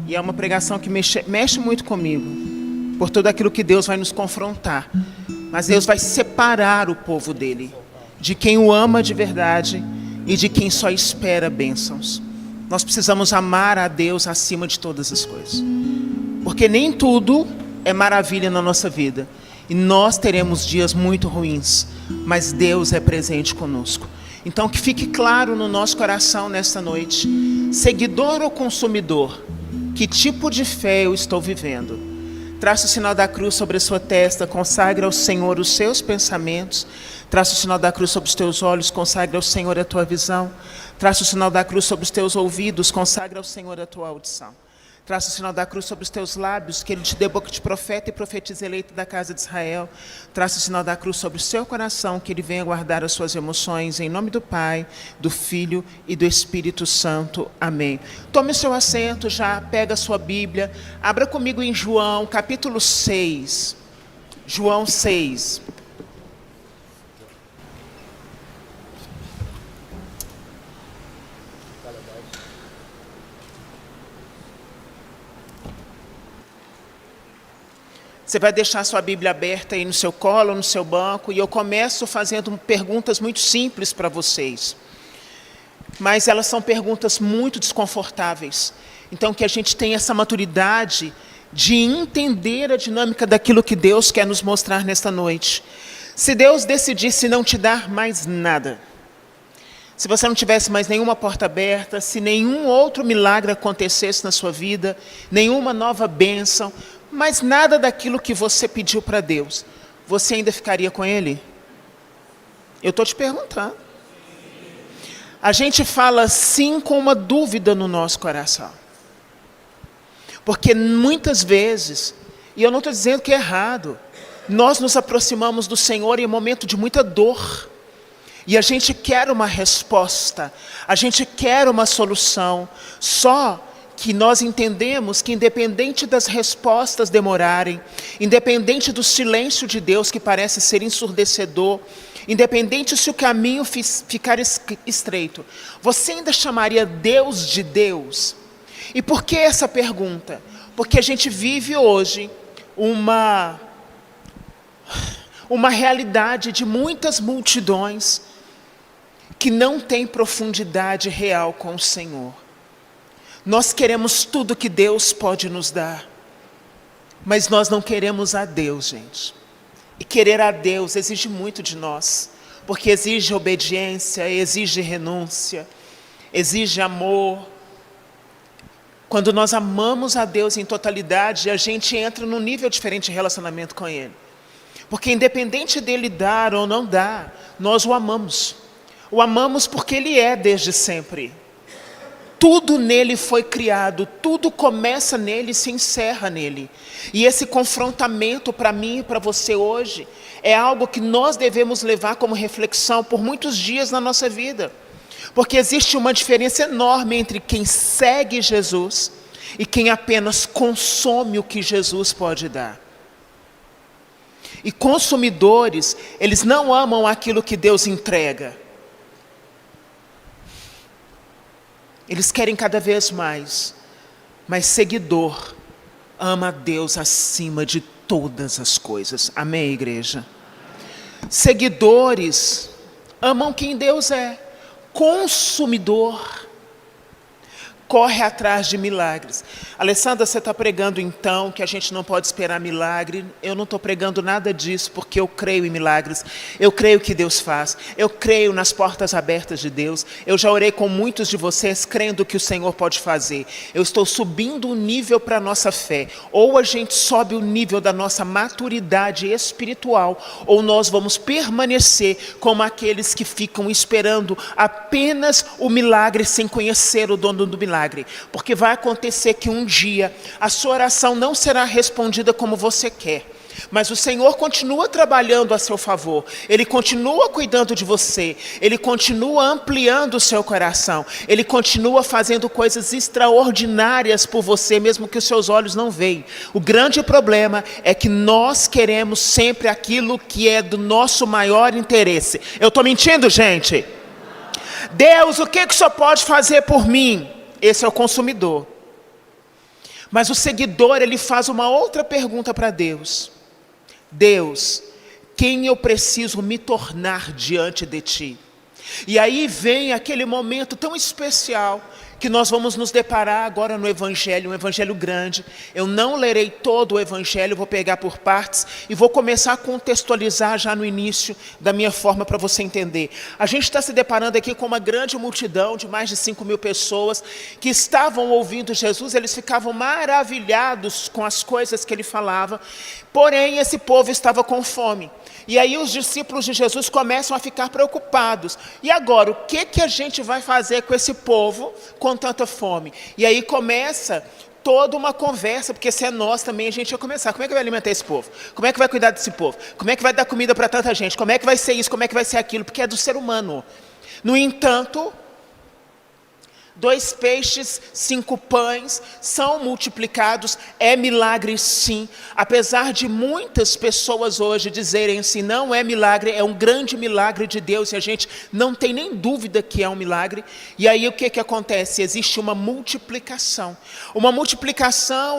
E é uma pregação que mexe muito comigo, por tudo aquilo que Deus vai nos confrontar. Mas Deus vai separar o povo dele, de quem o ama de verdade e de quem só espera bênçãos. Nós precisamos amar a Deus acima de todas as coisas. Porque nem tudo é maravilha na nossa vida. E nós teremos dias muito ruins, mas Deus é presente conosco. Então que fique claro no nosso coração nesta noite, seguidor ou consumidor, que tipo de fé eu estou vivendo? Traça o sinal da cruz sobre a sua testa, consagre ao Senhor os seus pensamentos. Traça o sinal da cruz sobre os teus olhos, consagre ao Senhor a tua visão. Traça o sinal da cruz sobre os teus ouvidos, consagre ao Senhor a tua audição. Traça o sinal da cruz sobre os teus lábios, que Ele te dê boca de profeta e profetiza eleito da casa de Israel. Traça o sinal da cruz sobre o seu coração, que Ele venha guardar as suas emoções, em nome do Pai, do Filho e do Espírito Santo. Amém. Tome o seu assento, já pega a sua Bíblia, abra comigo em João, capítulo 6. João 6. Você vai deixar sua Bíblia aberta aí no seu colo, no seu banco, e eu começo fazendo perguntas muito simples para vocês. Mas elas são perguntas muito desconfortáveis. Então que a gente tenha essa maturidade de entender a dinâmica daquilo que Deus quer nos mostrar nesta noite. Se Deus decidisse não te dar mais nada, se você não tivesse mais nenhuma porta aberta, se nenhum outro milagre acontecesse na sua vida, nenhuma nova bênção, mas nada daquilo que você pediu para Deus, você ainda ficaria com Ele? Eu estou te perguntando. A gente fala sim com uma dúvida no nosso coração. Porque muitas vezes, e eu não estou dizendo que é errado, nós nos aproximamos do Senhor em um momento de muita dor. E a gente quer uma resposta, a gente quer uma solução, só que nós entendemos que independente das respostas demorarem, independente do silêncio de Deus que parece ser ensurdecedor, independente se o caminho ficar estreito, você ainda chamaria Deus de Deus? E por que essa pergunta? Porque a gente vive hoje uma realidade de muitas multidões que não tem profundidade real com o Senhor. Nós queremos tudo que Deus pode nos dar, mas nós não queremos a Deus, gente. E querer a Deus exige muito de nós, porque exige obediência, exige renúncia, exige amor. Quando nós amamos a Deus em totalidade, a gente entra num nível diferente de relacionamento com Ele. Porque independente dele dar ou não dar, nós o amamos. O amamos porque Ele é desde sempre. Tudo nele foi criado, tudo começa nele e se encerra nele. E esse confrontamento para mim e para você hoje é algo que nós devemos levar como reflexão por muitos dias na nossa vida. Porque existe uma diferença enorme entre quem segue Jesus e quem apenas consome o que Jesus pode dar. E consumidores, eles não amam aquilo que Deus entrega. Eles querem cada vez mais, mas seguidor ama a Deus acima de todas as coisas. Amém, igreja? Seguidores amam quem Deus é. Consumidor corre atrás de milagres. Alessandra, você está pregando então que a gente não pode esperar milagre? Eu não estou pregando nada disso, porque eu creio em milagres. Eu creio que Deus faz. Eu creio nas portas abertas de Deus. Eu já orei com muitos de vocês, crendo que o Senhor pode fazer. Eu estou subindo o nível para a nossa fé. Ou a gente sobe o nível da nossa maturidade espiritual, ou nós vamos permanecer como aqueles que ficam esperando apenas o milagre sem conhecer o dono do milagre. Porque vai acontecer que um dia a sua oração não será respondida como você quer, mas o Senhor continua trabalhando a seu favor, Ele continua cuidando de você, Ele continua ampliando o seu coração, Ele continua fazendo coisas extraordinárias por você, mesmo que os seus olhos não veem. O grande problema é que nós queremos sempre aquilo que é do nosso maior interesse. Eu estou mentindo, gente? Deus, o que o Senhor pode fazer por mim? Esse é o consumidor. Mas o seguidor, ele faz uma outra pergunta para Deus. Deus, quem eu preciso me tornar diante de ti? E aí vem aquele momento tão especial que nós vamos nos deparar agora no Evangelho, um Evangelho grande. Eu não lerei todo o Evangelho, vou pegar por partes e vou começar a contextualizar já no início da minha forma para você entender. A gente está se deparando aqui com uma grande multidão de mais de 5.000 pessoas que estavam ouvindo Jesus, eles ficavam maravilhados com as coisas que ele falava, porém esse povo estava com fome. E aí os discípulos de Jesus começam a ficar preocupados. E agora, o que a gente vai fazer com esse povo com tanta fome? E aí começa toda uma conversa, porque se é nós também, a gente vai começar. Como é que vai alimentar esse povo? Como é que vai cuidar desse povo? Como é que vai dar comida para tanta gente? Como é que vai ser isso? Como é que vai ser aquilo? Porque é do ser humano. No entanto, 2 peixes, 5 pães são multiplicados, é milagre sim. Apesar de muitas pessoas hoje dizerem assim, não é milagre, é um grande milagre de Deus e a gente não tem nem dúvida que é um milagre. E aí o que acontece? Existe uma multiplicação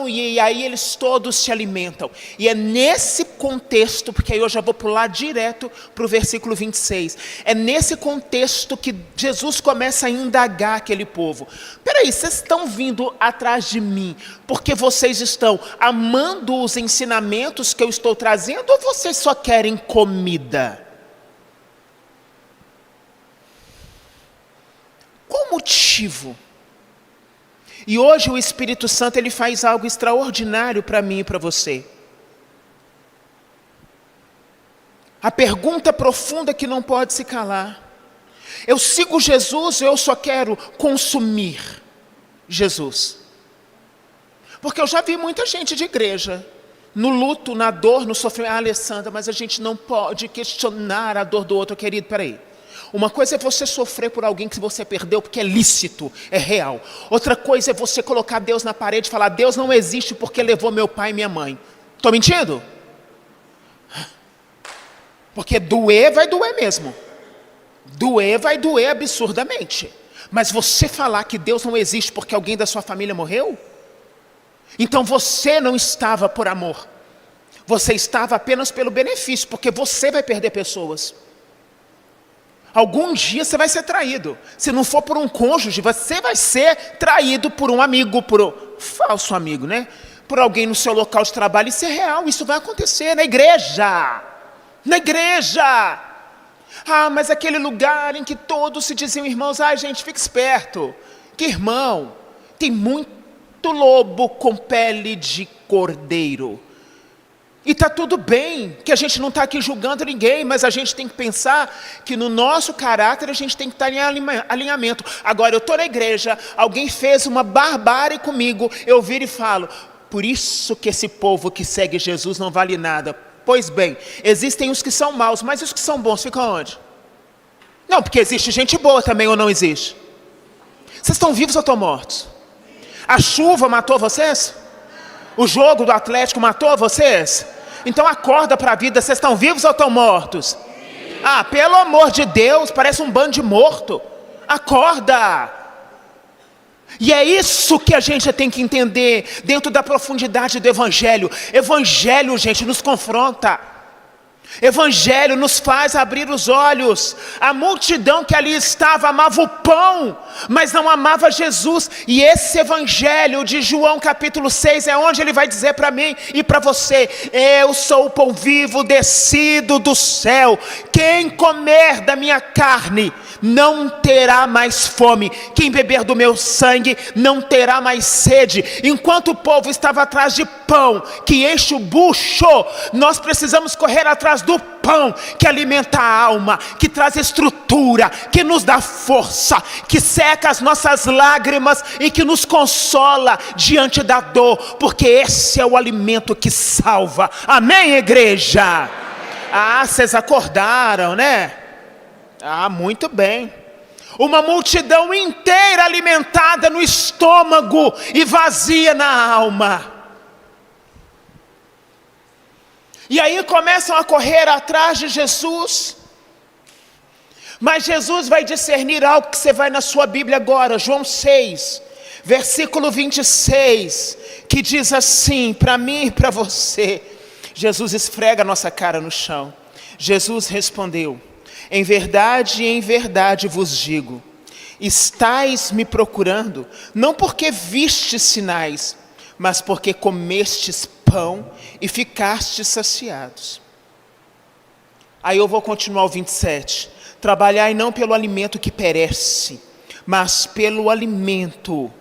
e aí eles todos se alimentam. E é nesse contexto, porque aí eu já vou pular direto para o versículo 26, é nesse contexto que Jesus começa a indagar aquele povo. Peraí, vocês estão vindo atrás de mim porque vocês estão amando os ensinamentos que eu estou trazendo ou vocês só querem comida? Qual o motivo? E hoje o Espírito Santo ele faz algo extraordinário para mim e para você. A pergunta profunda que não pode se calar. Eu sigo Jesus, eu só quero consumir Jesus. Porque eu já vi muita gente de igreja, no luto, na dor, no sofrimento. Alessandra, mas a gente não pode questionar a dor do outro, querido, peraí. Uma coisa é você sofrer por alguém que você perdeu porque é lícito, é real. Outra coisa é você colocar Deus na parede e falar, Deus não existe porque levou meu pai e minha mãe. Estou mentindo? Porque doer vai doer mesmo. Doer vai doer absurdamente. Mas você falar que Deus não existe porque alguém da sua família morreu? Então você não estava por amor. Você estava apenas pelo benefício, porque você vai perder pessoas. Algum dia você vai ser traído. Se não for por um cônjuge, você vai ser traído por um amigo, por um falso amigo, né? Por alguém no seu local de trabalho. Isso é real, isso vai acontecer na igreja. Na igreja. Ah, mas aquele lugar em que todos se diziam irmãos, gente, fica esperto. Que irmão? Tem muito lobo com pele de cordeiro. E está tudo bem, que a gente não está aqui julgando ninguém, mas a gente tem que pensar que no nosso caráter a gente tem que estar em alinhamento. Agora, eu estou na igreja, alguém fez uma barbárie comigo, eu viro e falo, por isso que esse povo que segue Jesus não vale nada. Pois bem, existem os que são maus, mas os que são bons ficam onde? Não, porque existe gente boa também ou não existe? Vocês estão vivos ou estão mortos? A chuva matou vocês? O jogo do Atlético matou vocês? Então acorda para a vida, vocês estão vivos ou estão mortos? Ah, pelo amor de Deus, parece um bando de morto. Acorda! E é isso que a gente tem que entender dentro da profundidade do Evangelho. Evangelho, gente, nos confronta. Evangelho nos faz abrir os olhos. A multidão que ali estava amava o pão, mas não amava Jesus. E esse Evangelho de João capítulo 6 é onde ele vai dizer para mim e para você, eu sou o pão vivo descido do céu. Quem comer da minha carne não terá mais fome. Quem beber do meu sangue não terá mais sede. Enquanto o povo estava atrás de pão que enche o bucho, nós precisamos correr atrás do pão que alimenta a alma, que traz estrutura, que nos dá força, que seca as nossas lágrimas e que nos consola diante da dor, porque esse é o alimento que salva. Amém, igreja? Ah, vocês acordaram, né? Ah, muito bem. Uma multidão inteira alimentada no estômago e vazia na alma. E aí começam a correr atrás de Jesus. Mas Jesus vai discernir algo que você vai na sua Bíblia agora, João 6, Versículo 26, que diz assim, para mim e para você. Jesus esfrega a nossa cara no chão. Jesus respondeu: em verdade vos digo, estais me procurando, não porque vistes sinais, mas porque comestes pão e ficastes saciados. Aí eu vou continuar o 27. Trabalhai não pelo alimento que perece, mas pelo alimento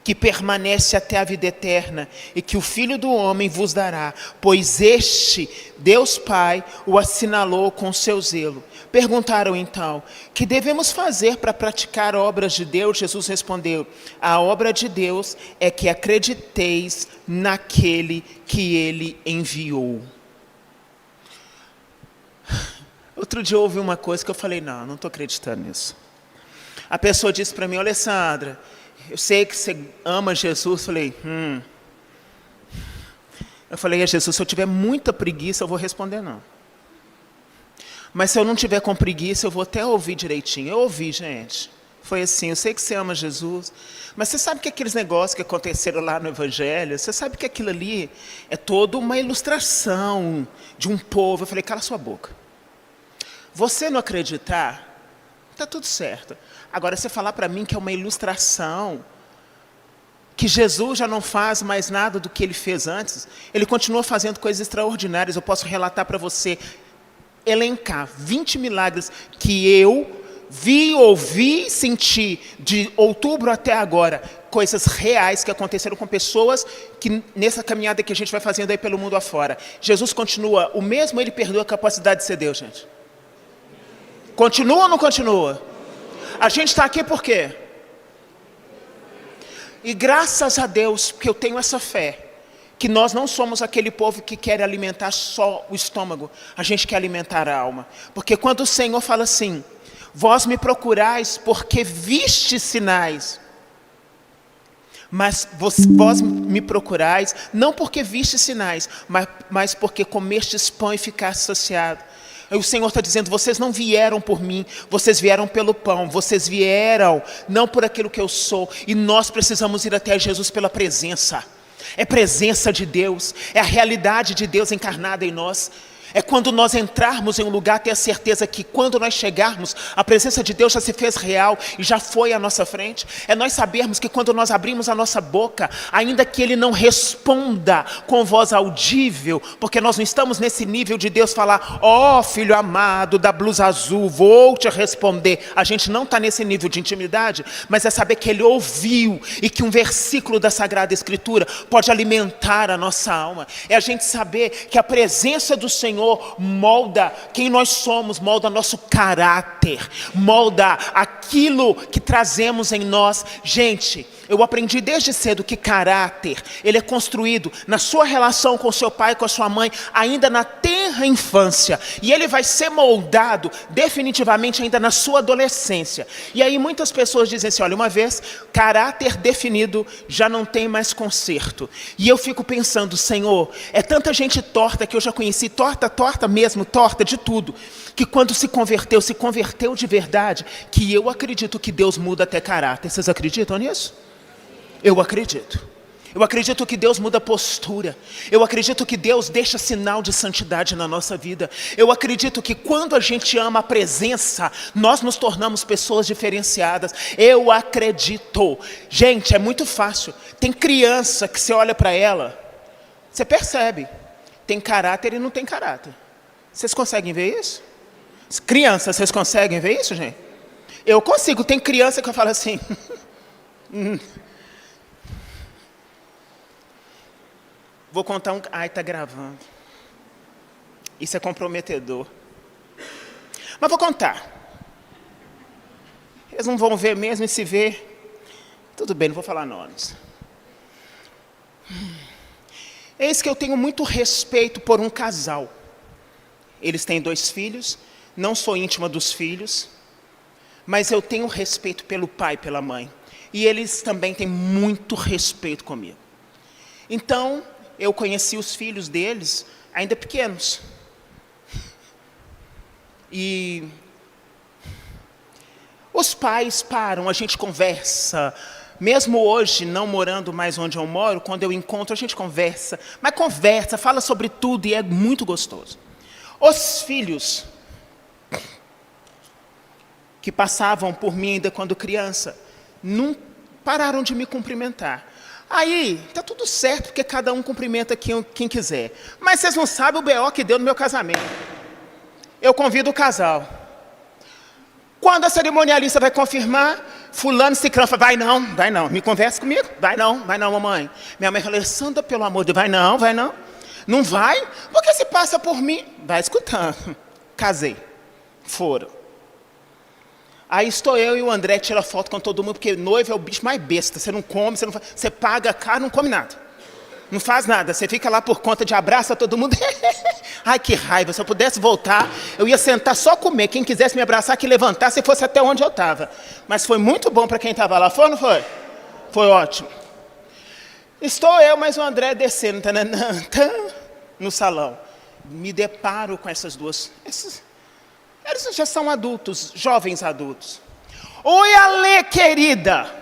que permanece até a vida eterna, e que o Filho do Homem vos dará, pois este, Deus Pai, o assinalou com seu zelo. Perguntaram então: que devemos fazer para praticar obras de Deus? Jesus respondeu: a obra de Deus é que acrediteis naquele que Ele enviou. Outro dia eu ouvi uma coisa que eu falei: não estou acreditando nisso. A pessoa disse para mim: Alessandra, eu sei que você ama Jesus. Eu falei: Jesus, se eu tiver muita preguiça, eu vou responder não. Mas se eu não tiver com preguiça, eu vou até ouvir direitinho. Eu ouvi, gente. Foi assim: eu sei que você ama Jesus, mas você sabe que aqueles negócios que aconteceram lá no Evangelho, você sabe que aquilo ali é toda uma ilustração de um povo. Eu falei: cala sua boca. Você não acreditar, está tudo certo. Agora, você falar para mim que é uma ilustração, que Jesus já não faz mais nada do que Ele fez antes, Ele continua fazendo coisas extraordinárias. Eu posso relatar para você, elencar 20 milagres que eu vi, ouvi, senti, de outubro até agora, coisas reais que aconteceram com pessoas que nessa caminhada que a gente vai fazendo aí pelo mundo afora. Jesus continua o mesmo, Ele perdeu a capacidade de ser Deus, gente. Continua ou não continua? A gente está aqui por quê? E graças a Deus que eu tenho essa fé, que nós não somos aquele povo que quer alimentar só o estômago, a gente quer alimentar a alma. Porque quando o Senhor fala assim: vós me procurais porque vistes sinais, mas vós me procurais não porque vistes sinais, mas porque comestes pão e ficaste saciado. O Senhor está dizendo: vocês não vieram por mim, vocês vieram pelo pão, vocês vieram não por aquilo que eu sou. E nós precisamos ir até Jesus pela presença. É presença de Deus, é a realidade de Deus encarnada em nós. É quando nós entrarmos em um lugar, ter a certeza que quando nós chegarmos, a presença de Deus já se fez real e já foi à nossa frente. É nós sabermos que quando nós abrimos a nossa boca, ainda que Ele não responda com voz audível, porque nós não estamos nesse nível de Deus falar: ó filho amado da blusa azul, vou te responder. A gente não está nesse nível de intimidade, mas é saber que Ele ouviu e que um versículo da Sagrada Escritura pode alimentar a nossa alma. É a gente saber que a presença do Senhor molda quem nós somos, molda nosso caráter, molda aquilo que trazemos em nós. Gente, eu aprendi desde cedo que caráter, ele é construído na sua relação com seu pai, com a sua mãe, ainda na tenra infância. E ele vai ser moldado definitivamente ainda na sua adolescência. E aí muitas pessoas dizem assim: olha, uma vez caráter definido, já não tem mais conserto. E eu fico pensando: Senhor, é tanta gente torta que eu já conheci, torta mesmo, torta de tudo, que quando se converteu de verdade, que eu acredito que Deus muda até caráter. Vocês acreditam nisso? Eu acredito. Eu acredito que Deus muda a postura. Eu acredito que Deus deixa sinal de santidade na nossa vida. Eu acredito que quando a gente ama a presença, nós nos tornamos pessoas diferenciadas. Eu acredito. Gente, é muito fácil. Tem criança que você olha para ela, você percebe, tem caráter e não tem caráter. Vocês conseguem ver isso? Criança, vocês conseguem ver isso, gente? Eu consigo. Tem criança que eu falo assim... Vou contar um... Ai, está gravando. Isso é comprometedor. Mas vou contar. Eles não vão ver mesmo, e se ver... Tudo bem, não vou falar nomes. Eis que eu tenho muito respeito por um casal. Eles têm 2 filhos, não sou íntima dos filhos, mas eu tenho respeito pelo pai e pela mãe. E eles também têm muito respeito comigo. Então, eu conheci os filhos deles ainda pequenos. E os pais param, a gente conversa, Mesmo hoje, não morando mais onde eu moro, quando eu encontro, a gente conversa. Mas conversa, fala sobre tudo e é muito gostoso. Os filhos que passavam por mim ainda quando criança, não pararam de me cumprimentar. Aí, tá tudo certo, porque cada um cumprimenta quem quiser. Mas vocês não sabem o B.O. que deu no meu casamento. Eu convido o casal. Quando a cerimonialista vai confirmar, fulano ciclano fala, vai não, me conversa comigo, vai não, mamãe. Minha mãe fala, Sandra, pelo amor de Deus, vai não. Não vai? Porque se passa por mim, vai escutando. Casei, foram. Aí estou eu e o André, tira foto com todo mundo, porque noivo é o bicho mais besta, você não come, você paga caro, não come nada. Não faz nada, você fica lá por conta de abraça todo mundo. Ai, que raiva, se eu pudesse voltar, eu ia sentar só comer. Quem quisesse me abraçar, que levantasse e fosse até onde eu estava. Mas foi muito bom para quem estava lá, foi ou não foi? Foi ótimo. Estou eu, mas o André descendo, no salão. Me deparo com essas duas. Eles já são adultos, jovens adultos. Oi, Alê, querida.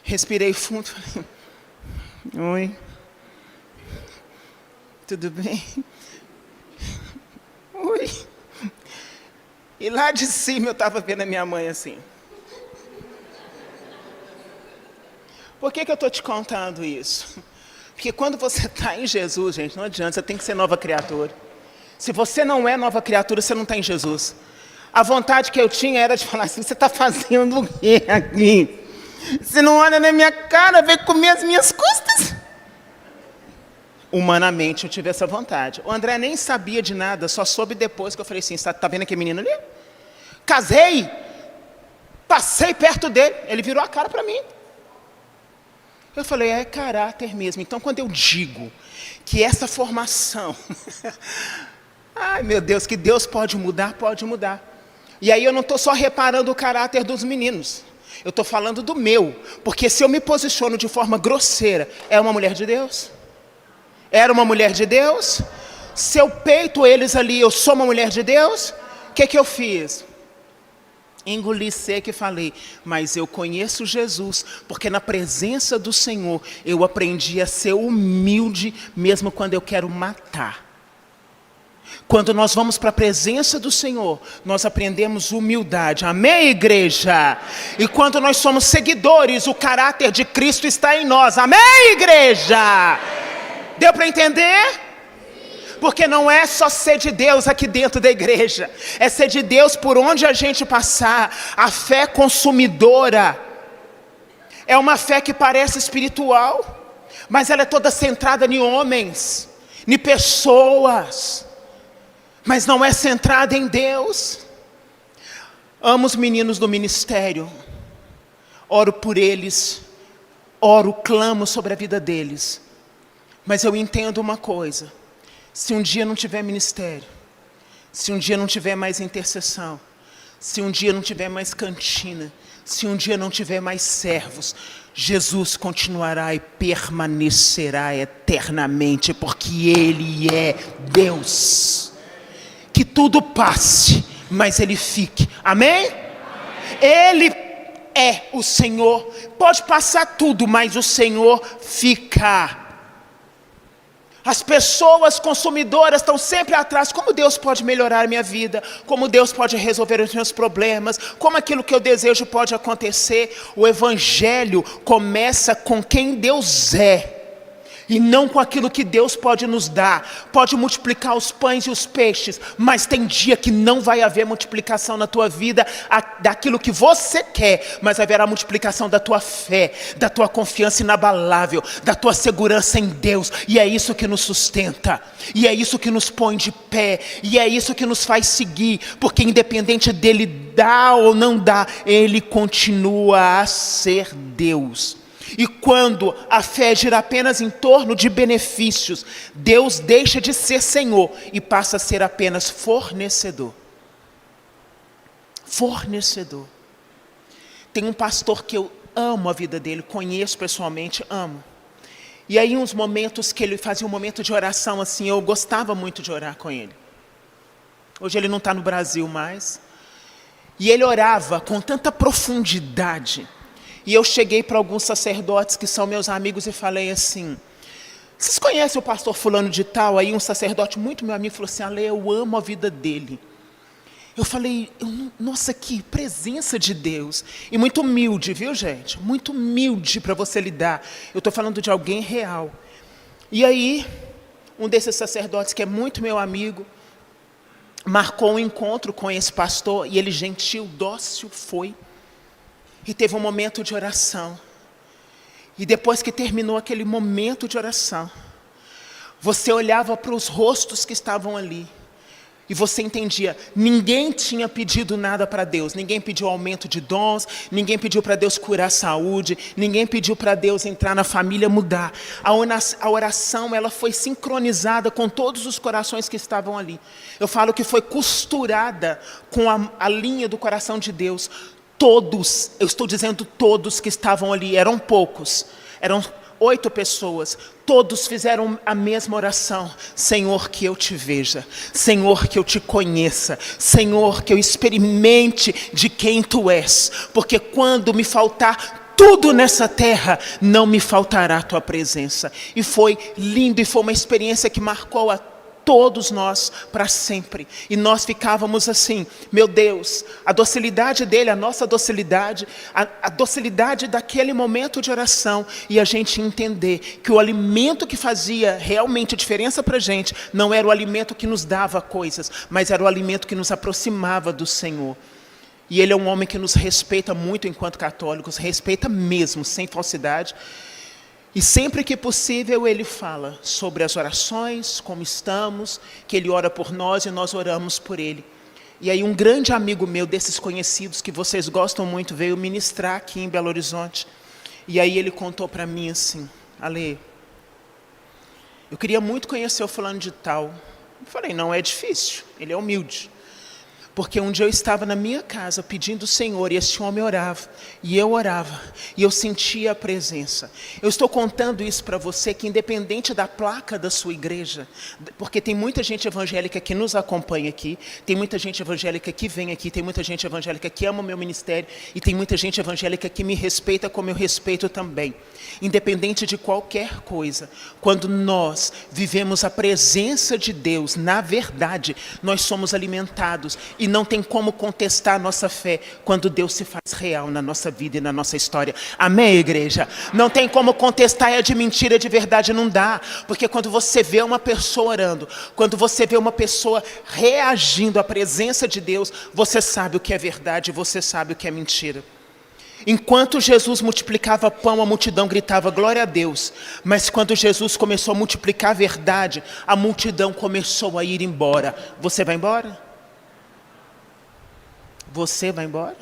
Respirei fundo. Oi. Tudo bem? Oi. E lá de cima eu estava vendo a minha mãe assim. Por que eu estou te contando isso? Porque quando você está em Jesus, gente, não adianta, você tem que ser nova criatura. Se você não é nova criatura, você não está em Jesus. A vontade que eu tinha era de falar assim, você está fazendo o quê aqui? Você não olha na minha cara, vem comer as minhas custas? Humanamente eu tive essa vontade. O André nem sabia de nada, só soube depois que eu falei assim, está vendo aquele menino ali? Casei, passei perto dele, ele virou a cara para mim. Eu falei, é caráter mesmo. Então quando eu digo que essa formação, ai meu Deus, que Deus pode mudar, pode mudar. E aí eu não estou só reparando o caráter dos meninos. Eu estou falando do meu, porque se eu me posiciono de forma grosseira, é uma mulher de Deus? Era uma mulher de Deus? Se eu peito eles ali, eu sou uma mulher de Deus? O que eu fiz? Engoli seco e falei, mas eu conheço Jesus, porque na presença do Senhor, eu aprendi a ser humilde, mesmo quando eu quero matar. Quando nós vamos para a presença do Senhor, nós aprendemos humildade. Amém, igreja? E quando nós somos seguidores, o caráter de Cristo está em nós. Amém, igreja? Deu para entender? Porque não é só ser de Deus aqui dentro da igreja. É ser de Deus por onde a gente passar. A fé consumidora é uma fé que parece espiritual, mas ela é toda centrada em homens, em pessoas. Mas não é centrada em Deus. Amo os meninos do ministério. Oro por eles. Oro, clamo sobre a vida deles. Mas eu entendo uma coisa. Se um dia não tiver ministério, se um dia não tiver mais intercessão, se um dia não tiver mais cantina, se um dia não tiver mais servos, Jesus continuará e permanecerá eternamente, porque Ele é Deus. Que tudo passe, mas Ele fique. Amém? Ele é o Senhor. Pode passar tudo, mas o Senhor fica. As pessoas consumidoras estão sempre atrás. Como Deus pode melhorar a minha vida? Como Deus pode resolver os meus problemas? Como aquilo que eu desejo pode acontecer? O Evangelho começa com quem Deus é. E não com aquilo que Deus pode nos dar. Pode multiplicar os pães e os peixes, mas tem dia que não vai haver multiplicação na tua vida daquilo que você quer, mas haverá multiplicação da tua fé, da tua confiança inabalável, da tua segurança em Deus. E é isso que nos sustenta, e é isso que nos põe de pé, e é isso que nos faz seguir, porque independente dele dar ou não dar, ele continua a ser Deus. E quando a fé gira apenas em torno de benefícios, Deus deixa de ser Senhor e passa a ser apenas fornecedor. Fornecedor. Tem um pastor que eu amo a vida dele, conheço pessoalmente, amo. E aí uns momentos que ele fazia um momento de oração assim, eu gostava muito de orar com ele. Hoje ele não está no Brasil mais. E ele orava com tanta profundidade. E eu cheguei para alguns sacerdotes que são meus amigos e falei assim: vocês conhecem o pastor fulano de tal? Aí um sacerdote muito meu amigo falou assim: Ale, eu amo a vida dele. Eu falei, nossa, que presença de Deus. E muito humilde, viu, gente? Muito humilde para você lidar. Eu estou falando de alguém real. E aí, um desses sacerdotes, que é muito meu amigo, marcou um encontro com esse pastor, e ele, gentil, dócil, foi. E teve um momento de oração. E depois que terminou aquele momento de oração, você olhava para os rostos que estavam ali, e você entendia, ninguém tinha pedido nada para Deus, ninguém pediu aumento de dons, ninguém pediu para Deus curar a saúde, ninguém pediu para Deus entrar na família, mudar. A oração, ela foi sincronizada com todos os corações que estavam ali. Eu falo que foi costurada com a linha do coração de Deus. Todos, eu estou dizendo todos que estavam ali, eram poucos, eram 8 pessoas, todos fizeram a mesma oração: Senhor, que eu te veja, Senhor, que eu te conheça, Senhor, que eu experimente de quem tu és, porque quando me faltar tudo nessa terra, não me faltará a tua presença. E foi lindo, e foi uma experiência que marcou a todos nós para sempre. E nós ficávamos assim: meu Deus, a docilidade dele, a nossa docilidade, a docilidade daquele momento de oração, e a gente entender que o alimento que fazia realmente a diferença para a gente, não era o alimento que nos dava coisas, mas era o alimento que nos aproximava do Senhor. E ele é um homem que nos respeita muito enquanto católicos, respeita mesmo, sem falsidade. E sempre que possível ele fala sobre as orações, como estamos, que ele ora por nós e nós oramos por ele. E aí um grande amigo meu, desses conhecidos que vocês gostam muito, veio ministrar aqui em Belo Horizonte. E aí ele contou para mim assim: Ale, eu queria muito conhecer o fulano de tal. Eu falei, não é difícil, ele é humilde. Porque um dia eu estava na minha casa pedindo ao Senhor, e esse homem orava, e eu sentia a presença. Eu estou contando isso para você, que independente da placa da sua igreja, porque tem muita gente evangélica que nos acompanha aqui, tem muita gente evangélica que vem aqui, tem muita gente evangélica que ama o meu ministério, e tem muita gente evangélica que me respeita como eu respeito também. Independente de qualquer coisa, quando nós vivemos a presença de Deus, na verdade, nós somos alimentados, e não tem como contestar a nossa fé quando Deus se faz real na nossa vida e na nossa história. Amém, igreja? Não tem como contestar, é de mentira, de verdade não dá. Porque quando você vê uma pessoa orando, quando você vê uma pessoa reagindo à presença de Deus, você sabe o que é verdade, você sabe o que é mentira. Enquanto Jesus multiplicava pão, a multidão gritava glória a Deus. Mas quando Jesus começou a multiplicar a verdade, a multidão começou a ir embora. Você vai embora? Você vai embora?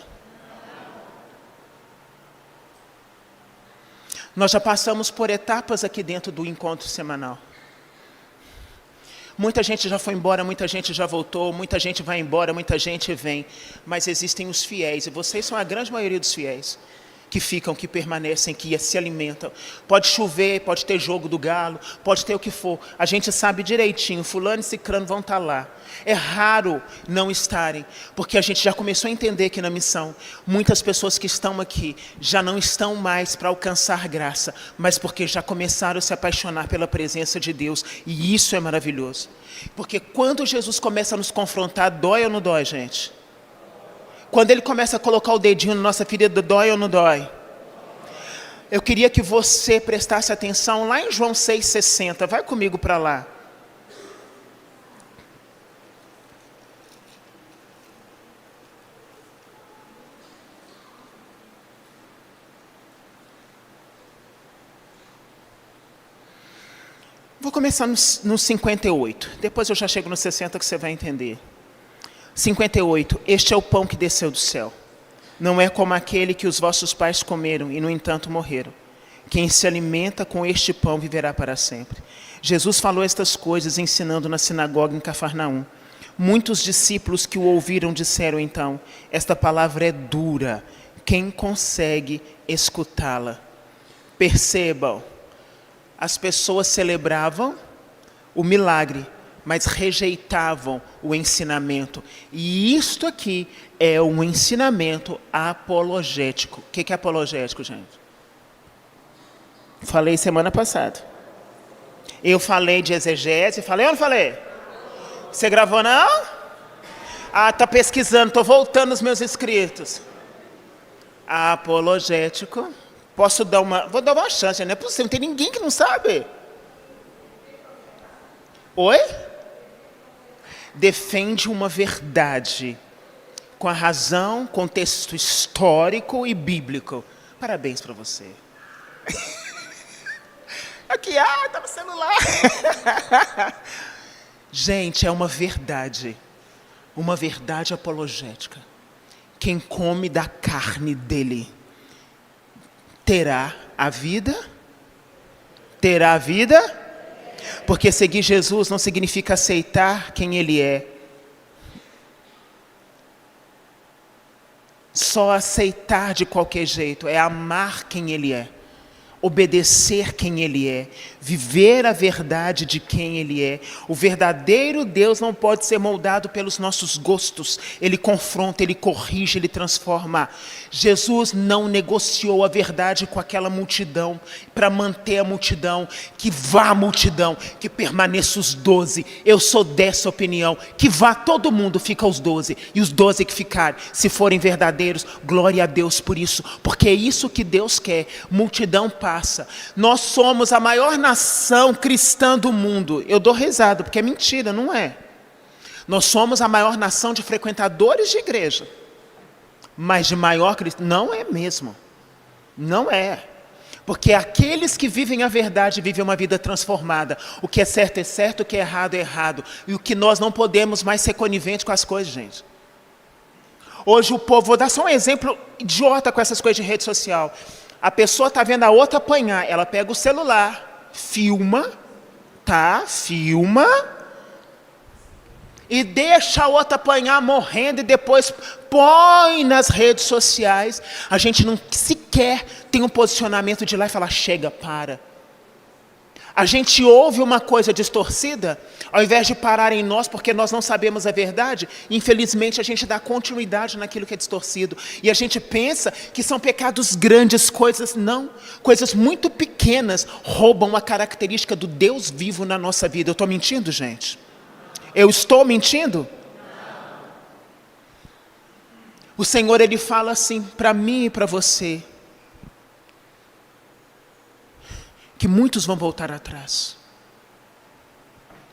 Nós já passamos por etapas aqui dentro do encontro semanal. Muita gente já foi embora, muita gente já voltou, muita gente vai embora, muita gente vem. Mas existem os fiéis, e vocês são a grande maioria dos fiéis, que ficam, que permanecem, que se alimentam. Pode chover, pode ter jogo do galo, pode ter o que for. A gente sabe direitinho, fulano e ciclano vão estar lá. É raro não estarem, porque a gente já começou a entender que na missão, muitas pessoas que estão aqui já não estão mais para alcançar graça, mas porque já começaram a se apaixonar pela presença de Deus, e isso é maravilhoso. Porque quando Jesus começa a nos confrontar, dói ou não dói, gente? Quando ele começa a colocar o dedinho na nossa ferida, dói ou não dói? Eu queria que você prestasse atenção lá em João 6,60. Vai comigo para lá. Vou começar no 58. Depois eu já chego no 60 que você vai entender. 58. Este é o pão que desceu do céu. Não é como aquele que os vossos pais comeram e, no entanto, morreram. Quem se alimenta com este pão viverá para sempre. Jesus falou estas coisas ensinando na sinagoga em Cafarnaum. Muitos discípulos que o ouviram disseram então: esta palavra é dura. Quem consegue escutá-la? Percebam, as pessoas celebravam o milagre, mas rejeitavam o ensinamento. E isto aqui é um ensinamento apologético. O que é apologético, gente? Falei semana passada. Eu falei de exegese, falei ou não falei? Você gravou não? Ah, tá pesquisando, tô voltando os meus inscritos. Apologético. Posso dar uma... Vou dar uma chance, não é possível, não tem ninguém que não sabe. Oi? Defende uma verdade com a razão, contexto histórico e bíblico. Parabéns para você. Aqui, tá no celular. Gente, é uma verdade apologética. Quem come da carne dele terá a vida? Terá a vida? Porque seguir Jesus não significa aceitar quem Ele é. Só aceitar de qualquer jeito, é amar quem Ele é. Obedecer quem Ele é, viver a verdade de quem Ele é. O verdadeiro Deus não pode ser moldado pelos nossos gostos. Ele confronta, Ele corrige, Ele transforma. Jesus não negociou a verdade com aquela multidão para manter a multidão. Que vá a multidão, que permaneça os 12. Eu sou dessa opinião. Que vá todo mundo, fica os 12. E os 12 que ficarem, se forem verdadeiros, glória a Deus por isso. Porque é isso que Deus quer. Multidão passa. Nós somos a maior nação cristã do mundo. Eu dou risada, porque é mentira, não é? Nós somos a maior nação de frequentadores de igreja. Mas de maior cristão, não é mesmo. Não é. Porque aqueles que vivem a verdade vivem uma vida transformada. O que é certo, o que é errado. E o que nós não podemos mais ser coniventes com as coisas, gente. Hoje o povo, vou dar só um exemplo idiota com essas coisas de rede social. A pessoa está vendo a outra apanhar, ela pega o celular, filma, e deixa a outra apanhar morrendo e depois põe nas redes sociais. A gente não sequer tem um posicionamento de ir lá e falar, chega, para. A gente ouve uma coisa distorcida, ao invés de parar em nós, porque nós não sabemos a verdade, infelizmente a gente dá continuidade naquilo que é distorcido. E a gente pensa que são pecados grandes, coisas não. Coisas muito pequenas roubam a característica do Deus vivo na nossa vida. Eu estou mentindo, gente? Eu estou mentindo? O Senhor, Ele fala assim para mim e para você, que muitos vão voltar atrás.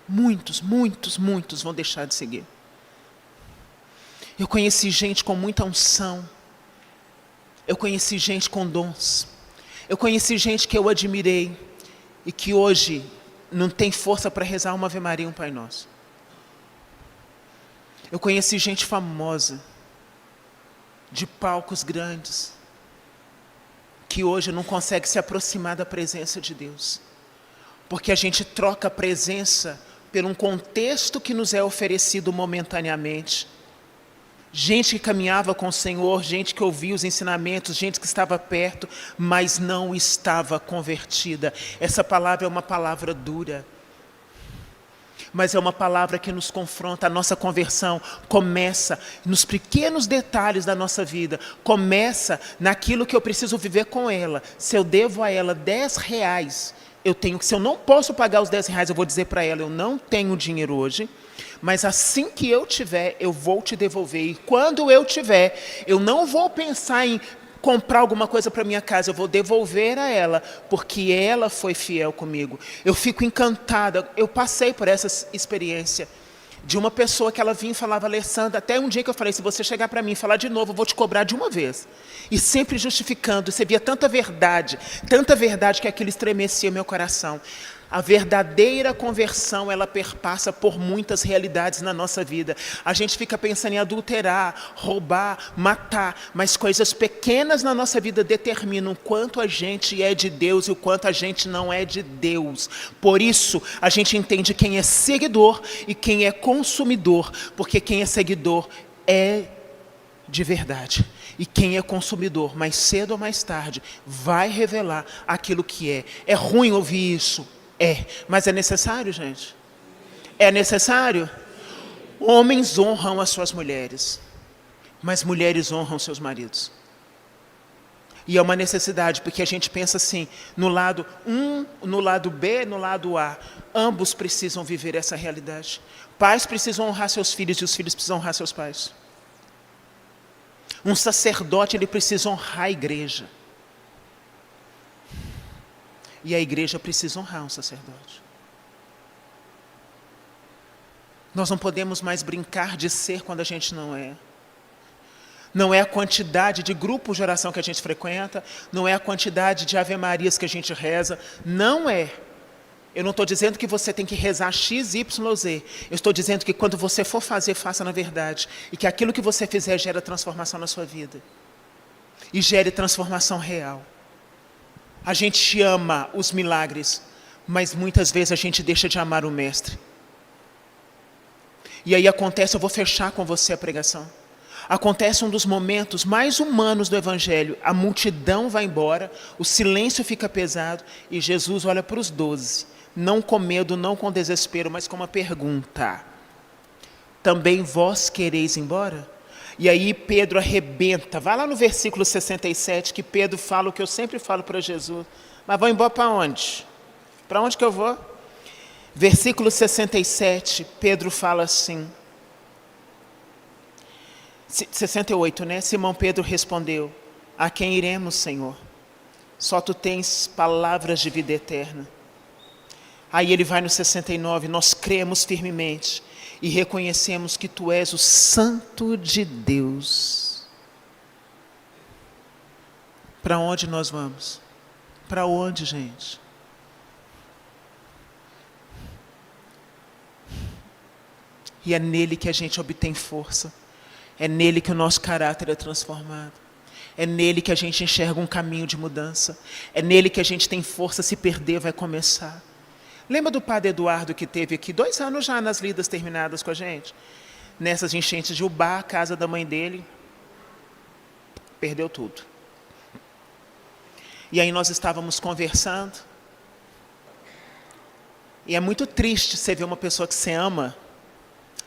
Muitos vão deixar de seguir. Eu conheci gente com muita unção. Eu conheci gente com dons. Eu conheci gente que eu admirei e que hoje não tem força para rezar uma Ave Maria e um Pai Nosso. Eu conheci gente famosa, de palcos grandes, que hoje não consegue se aproximar da presença de Deus. Porque a gente troca a presença por um contexto que nos é oferecido momentaneamente. Gente que caminhava com o Senhor, gente que ouvia os ensinamentos, gente que estava perto, mas não estava convertida. Essa palavra é uma palavra dura, mas é uma palavra que nos confronta. A nossa conversão começa nos pequenos detalhes da nossa vida, começa naquilo que eu preciso viver com ela. Se eu devo a ela R$10, se eu não posso pagar os R$10, eu vou dizer para ela, eu não tenho dinheiro hoje, mas assim que eu tiver, eu vou te devolver. E quando eu tiver, eu não vou pensar em comprar alguma coisa para minha casa, eu vou devolver a ela, porque ela foi fiel comigo. Eu fico encantada, eu passei por essa experiência de uma pessoa que ela vinha e falava, Alessandra, até um dia que eu falei, se você chegar para mim e falar de novo, eu vou te cobrar de uma vez. E sempre justificando, você via tanta verdade que aquilo estremecia meu coração. A verdadeira conversão, ela perpassa por muitas realidades na nossa vida. A gente fica pensando em adulterar, roubar, matar, mas coisas pequenas na nossa vida determinam o quanto a gente é de Deus e o quanto a gente não é de Deus. Por isso, a gente entende quem é seguidor e quem é consumidor, porque quem é seguidor é de verdade. E quem é consumidor, mais cedo ou mais tarde, vai revelar aquilo que é. É ruim ouvir isso? É, mas é necessário, gente. É necessário? Homens honram as suas mulheres, mas mulheres honram seus maridos. E é uma necessidade, porque a gente pensa assim, no lado no lado B, no lado A, ambos precisam viver essa realidade. Pais precisam honrar seus filhos e os filhos precisam honrar seus pais. Um sacerdote, ele precisa honrar a igreja. E a igreja precisa honrar um sacerdote. Nós não podemos mais brincar de ser quando a gente não é. Não é a quantidade de grupos de oração que a gente frequenta, não é a quantidade de ave-marias que a gente reza, não é. Eu não estou dizendo que você tem que rezar X, Y, Z. Eu estou dizendo que quando você for fazer, faça na verdade. E que aquilo que você fizer gera transformação na sua vida. E gere transformação real. A gente ama os milagres, mas muitas vezes a gente deixa de amar o Mestre. E aí acontece, eu vou fechar com você a pregação. Acontece um dos momentos mais humanos do Evangelho. A multidão vai embora, o silêncio fica pesado e Jesus olha para os 12. Não com medo, não com desespero, mas com uma pergunta. Também vós quereis ir embora? E aí Pedro arrebenta. Vai lá no versículo 67 que Pedro fala o que eu sempre falo para Jesus. Mas vou embora para onde? Para onde que eu vou? Versículo 67, Pedro fala assim. 68, né? Simão Pedro respondeu: a quem iremos, Senhor? Só tu tens palavras de vida eterna. Aí ele vai no 69, nós cremos firmemente e reconhecemos que tu és o Santo de Deus. Para onde nós vamos? Para onde, gente? E é nele que a gente obtém força. É nele que o nosso caráter é transformado. É nele que a gente enxerga um caminho de mudança. É nele que a gente tem força, se perder vai começar. Lembra do padre Eduardo que teve aqui 2 anos já nas lidas terminadas com a gente? Nessas enchentes de Ubá, a casa da mãe dele, perdeu tudo. E aí nós estávamos conversando. E é muito triste você ver uma pessoa que você ama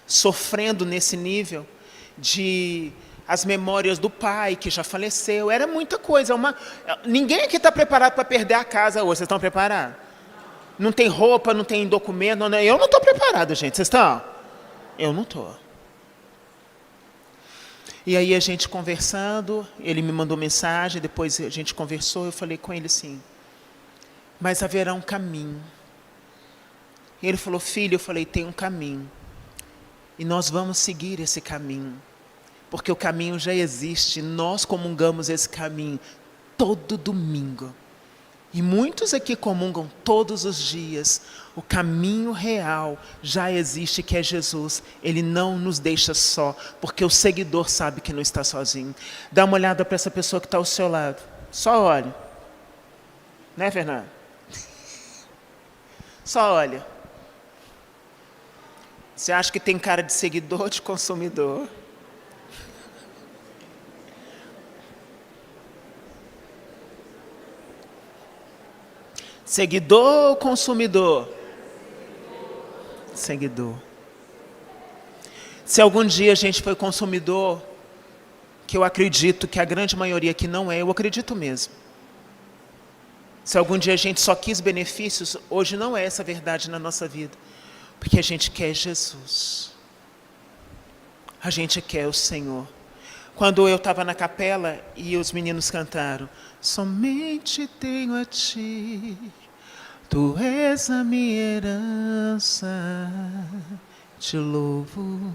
sofrendo nesse nível de as memórias do pai que já faleceu. Era muita coisa. Ninguém aqui está preparado para perder a casa hoje. Vocês estão preparados? Não tem roupa, não tem documento. Eu não estou preparado, gente. Vocês estão? Eu não estou. E aí a gente conversando, ele me mandou mensagem, depois a gente conversou, eu falei com ele assim, mas haverá um caminho. E ele falou, filho, eu falei, tem um caminho. E nós vamos seguir esse caminho. Porque o caminho já existe, nós comungamos esse caminho todo domingo. E muitos aqui comungam todos os dias. O caminho real já existe, que é Jesus. Ele não nos deixa só, porque o seguidor sabe que não está sozinho. Dá uma olhada para essa pessoa que está ao seu lado. Só olhe. Né, Fernando? Só olha. Você acha que tem cara de seguidor ou de consumidor? Seguidor ou consumidor? Seguidor. Se algum dia a gente foi consumidor, que eu acredito que a grande maioria aqui não é, eu acredito mesmo. Se algum dia a gente só quis benefícios, hoje não é essa a verdade na nossa vida. Porque a gente quer Jesus. A gente quer o Senhor. Quando eu estava na capela e os meninos cantaram, somente tenho a ti, tu és a minha herança, te louvo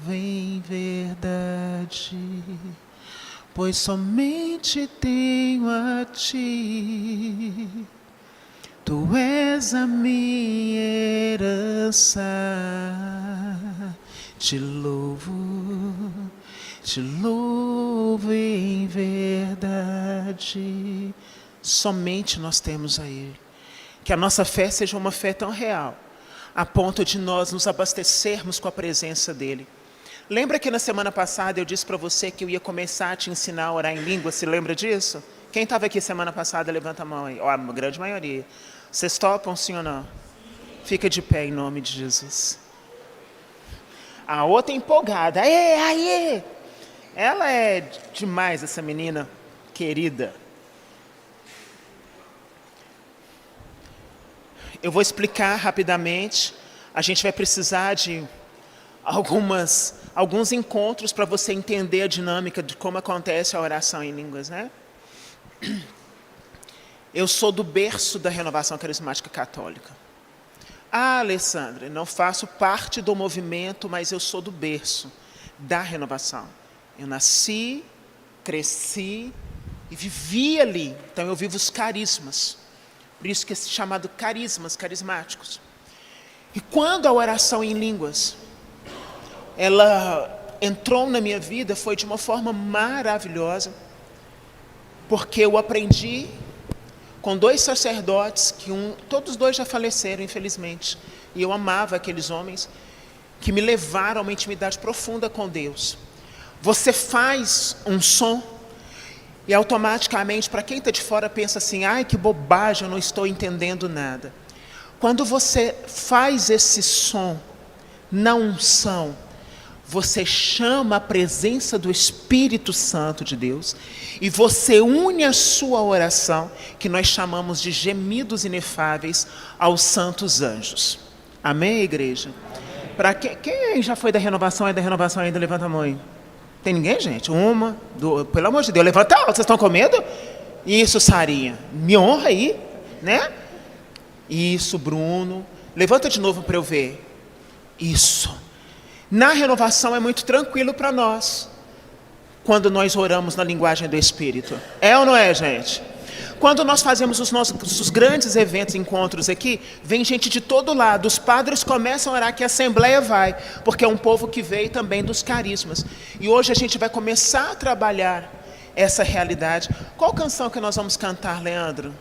em verdade, pois somente tenho a ti, tu és a minha herança, te louvo em verdade. Somente nós temos a Ele. Que a nossa fé seja uma fé tão real, a ponto de nós nos abastecermos com a presença dEle. Lembra que na semana passada eu disse para você que eu ia começar a te ensinar a orar em língua? Se lembra disso? Quem estava aqui semana passada, levanta a mão aí. Ó, a grande maioria. Vocês topam, sim ou não? Fica de pé em nome de Jesus. A outra empolgada. Aê, aê! Ela é demais, essa menina querida. Eu vou explicar rapidamente. A gente vai precisar de alguns encontros para você entender a dinâmica de como acontece a oração em línguas, né? Eu sou do berço da Renovação Carismática Católica. Ah, Alessandra, não faço parte do movimento, mas eu sou do berço da renovação. Eu nasci, cresci e vivi ali. Então eu vivo os carismas. Por isso que é chamado carismas, carismáticos. E quando a oração em línguas, ela entrou na minha vida, foi de uma forma maravilhosa, porque eu aprendi com 2 sacerdotes, todos 2 já faleceram, infelizmente, e eu amava aqueles homens, que me levaram a uma intimidade profunda com Deus. Você faz um som, e automaticamente, para quem está de fora, pensa assim, ai, que bobagem, eu não estou entendendo nada. Quando você faz esse som, na unção, você chama a presença do Espírito Santo de Deus e você une a sua oração, que nós chamamos de gemidos inefáveis, aos santos anjos. Amém, igreja? Para quem já foi da renovação, é da renovação ainda? Levanta a mão. Tem ninguém, gente? Pelo amor de Deus, levanta alto, vocês estão com medo? Isso, Sarinha, me honra aí, né? Isso, Bruno, levanta de novo para eu ver. Isso. Na renovação é muito tranquilo para nós, quando nós oramos na linguagem do Espírito. É ou não é, gente? Quando nós fazemos os grandes eventos, encontros aqui, vem gente de todo lado. Os padres começam a orar, que a Assembleia vai, porque é um povo que veio também dos carismas. E hoje a gente vai começar a trabalhar essa realidade. Qual canção que nós vamos cantar, Leandro?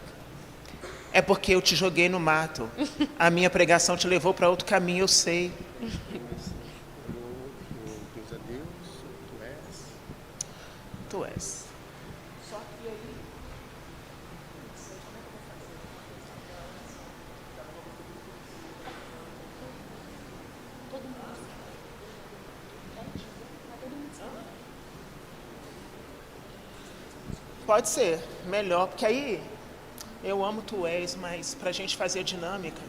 É porque eu te joguei no mato. A minha pregação te levou para outro caminho, eu sei. Tu és. Só que aí... Pode ser, melhor, porque aí eu amo Tu és, mas para a gente fazer a dinâmica,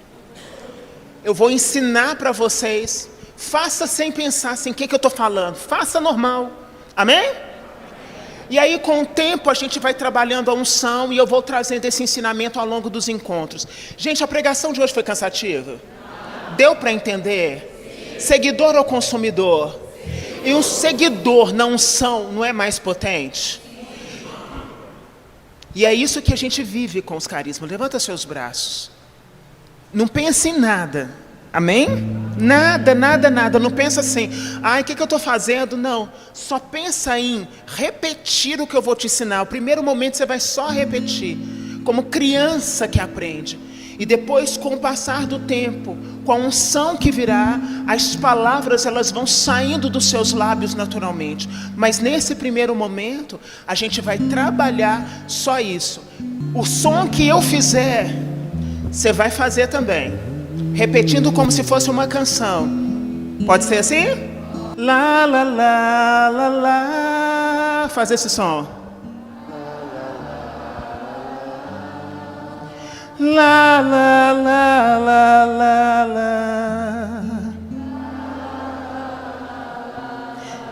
eu vou ensinar para vocês, faça sem pensar assim, o que eu estou falando, faça normal, amém? E aí, com o tempo, a gente vai trabalhando a unção e eu vou trazendo esse ensinamento ao longo dos encontros. Gente, a pregação de hoje foi cansativa? Deu para entender? Seguidor ou consumidor? E um seguidor na unção não é mais potente? E é isso que a gente vive com os carismas. Levanta seus braços. Não pense em nada. Amém? Nada, nada, nada. Não pensa assim, ai, o que eu estou fazendo? Não. Só pensa em repetir o que eu vou te ensinar. O primeiro momento você vai só repetir, como criança que aprende. E depois, com o passar do tempo, com a unção que virá, as palavras elas vão saindo dos seus lábios naturalmente. Mas nesse primeiro momento, a gente vai trabalhar só isso. O som que eu fizer, você vai fazer também, repetindo como se fosse uma canção. Pode ser assim? Lá, lá, lá, lá, lá. Faz esse som. Lá, lá, lá, lá, lá, lá.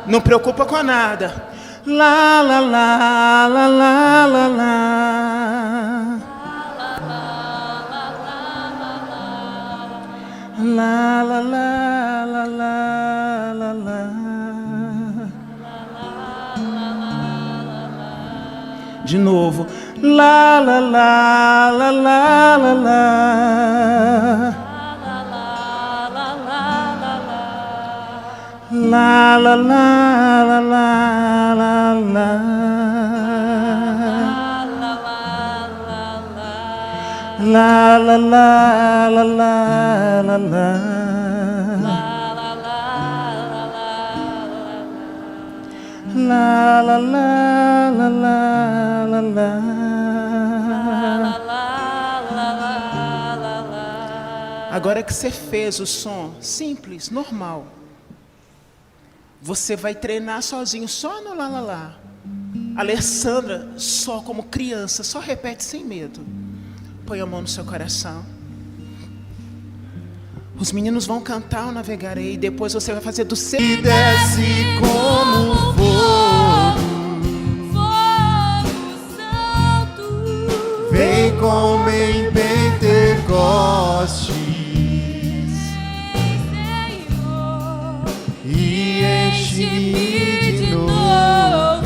Não preocupa com nada. Lá, lá, lá, lá, lá, lá, lá. Lá, lá, lá, lá, lá, lá, lá. De novo. Lá, lá, lá, lá, lá, lá, lá. Lá, lá, lá, lá, lá, lá, lá. Lá, lá, lá, lá, lá, lá, lá. La la la la la la la. Agora que você fez o som simples, normal, você vai treinar sozinho, só no lá, lá, lá. Alessandra, só como criança, só repete sem medo. Põe a mão no seu coração. Os meninos vão cantar o Navegarei, e depois você vai fazer do seu... E desce como fogo, fogo santo, vem como em Pentecostes Senhor, e enche-me de novo.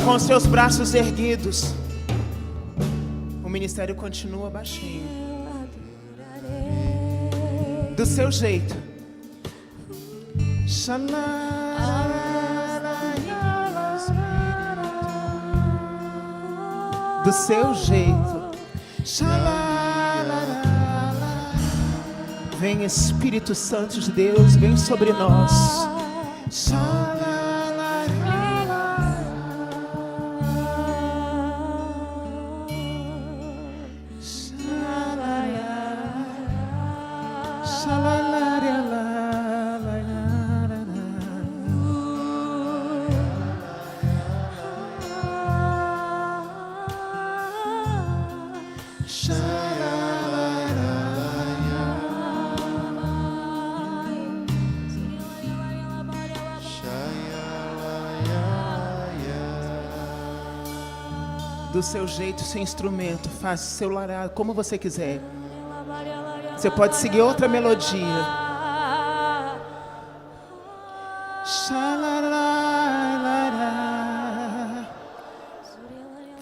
Com seus braços erguidos. O ministério continua baixinho. Do seu jeito. Do seu jeito. Vem Espírito Santo de Deus, vem sobre nós. Do seu jeito, seu instrumento, faça seu larado, como você quiser. Você pode seguir outra melodia.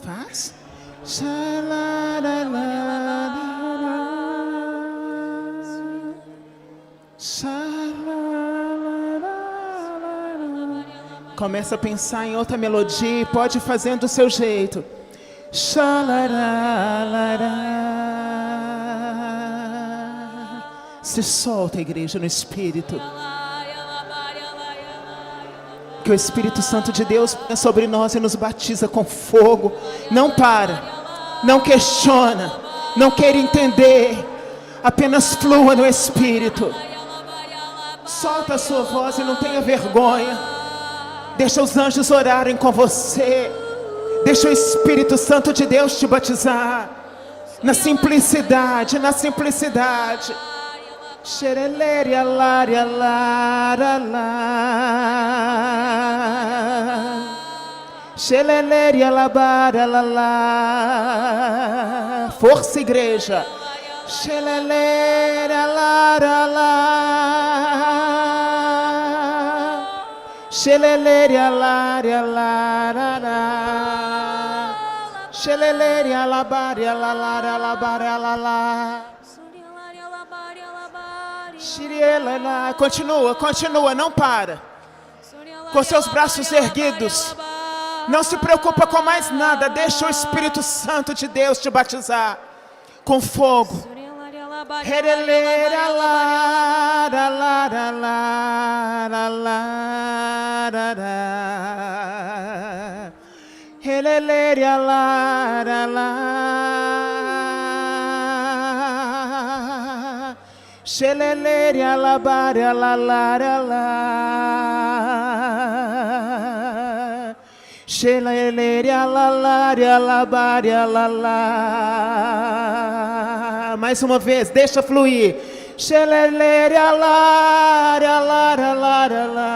Faz. Começa a pensar em outra melodia e pode fazer do seu jeito. Se solta, igreja, no Espírito. Que o Espírito Santo de Deus venha sobre nós e nos batiza com fogo. Não para, não questiona, não queira entender. Apenas flua no Espírito. Solta a sua voz e não tenha vergonha. Deixa os anjos orarem com você. Deixa o Espírito Santo de Deus te batizar. Na simplicidade, na simplicidade. Xereleria, lária, lara, lá. Xeleleria, labara, lá. Força, igreja. Xeleleria, lara, lá. Xeleleria, lária, lara. Xeleleria, labaria, lara, labara, lá. Continua, continua, não para. Com seus braços erguidos. Não se preocupa com mais nada. Deixa o Espírito Santo de Deus te batizar com fogo. Xeleleria, labaria, lara, lá. Xeleleria, lalaria, labaria, lá. Mais uma vez, deixa fluir. Xeleleria, lara, lara, lara, lá.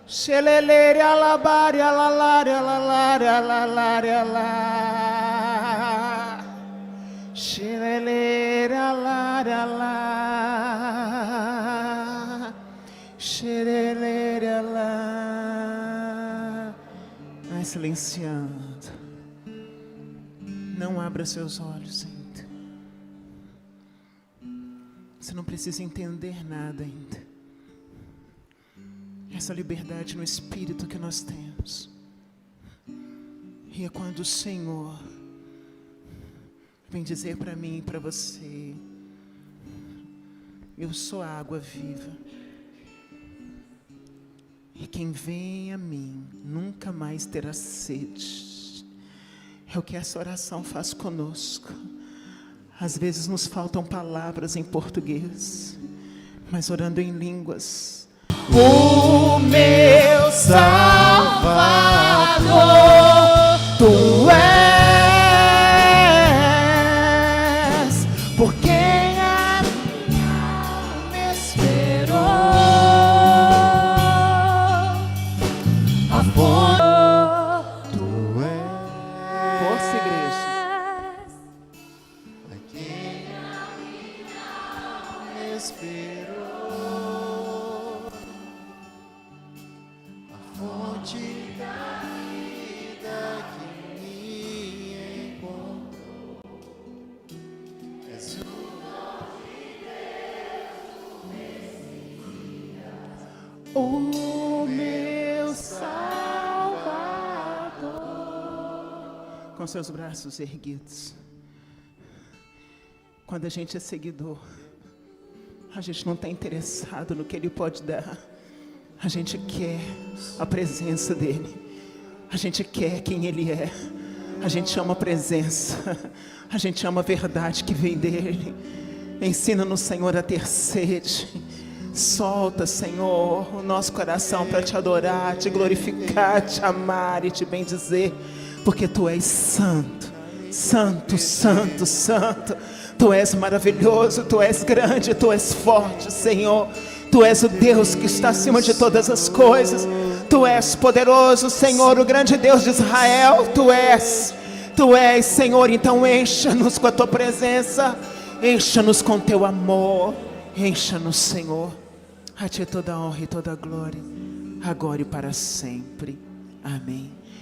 Xeleleria, labaria, lalaria, lalaria, lalaria, lá. Xeleleria, lara, lá. Xeleleria, lá. Vai silenciando. Não abra seus olhos ainda. Você não precisa entender nada ainda. Essa liberdade no Espírito que nós temos. E é quando o Senhor vem dizer para mim e para você: eu sou a água viva. E quem vem a mim nunca mais terá sede. É o que essa oração faz conosco. Às vezes nos faltam palavras em português, mas orando em línguas. O meu Salvador, Tu és, por quem a minha alma esperou. A fonte, Tu és força, igreja. a quem a minha alma esperou. A fonte da vida que me encontrou. És o O meu Salvador. Com seus braços erguidos. Quando a gente é seguidor, a gente não está interessado no que Ele pode dar. A gente quer a presença dEle. A gente quer quem Ele é. A gente ama a presença. A gente ama a verdade que vem dEle. Ensina-nos, Senhor, a ter sede. Solta, Senhor, o nosso coração para te adorar, te glorificar, te amar e te bendizer, porque Tu és santo, santo, santo, santo. Tu és maravilhoso, Tu és grande, Tu és forte, Senhor. Tu és o Deus que está acima de todas as coisas. Tu és poderoso, Senhor, o grande Deus de Israel. Tu és, Senhor. Então encha-nos com a Tua presença, encha-nos com Teu amor, encha-nos, Senhor. A Ti toda a honra e toda a glória, agora e para sempre. Amém.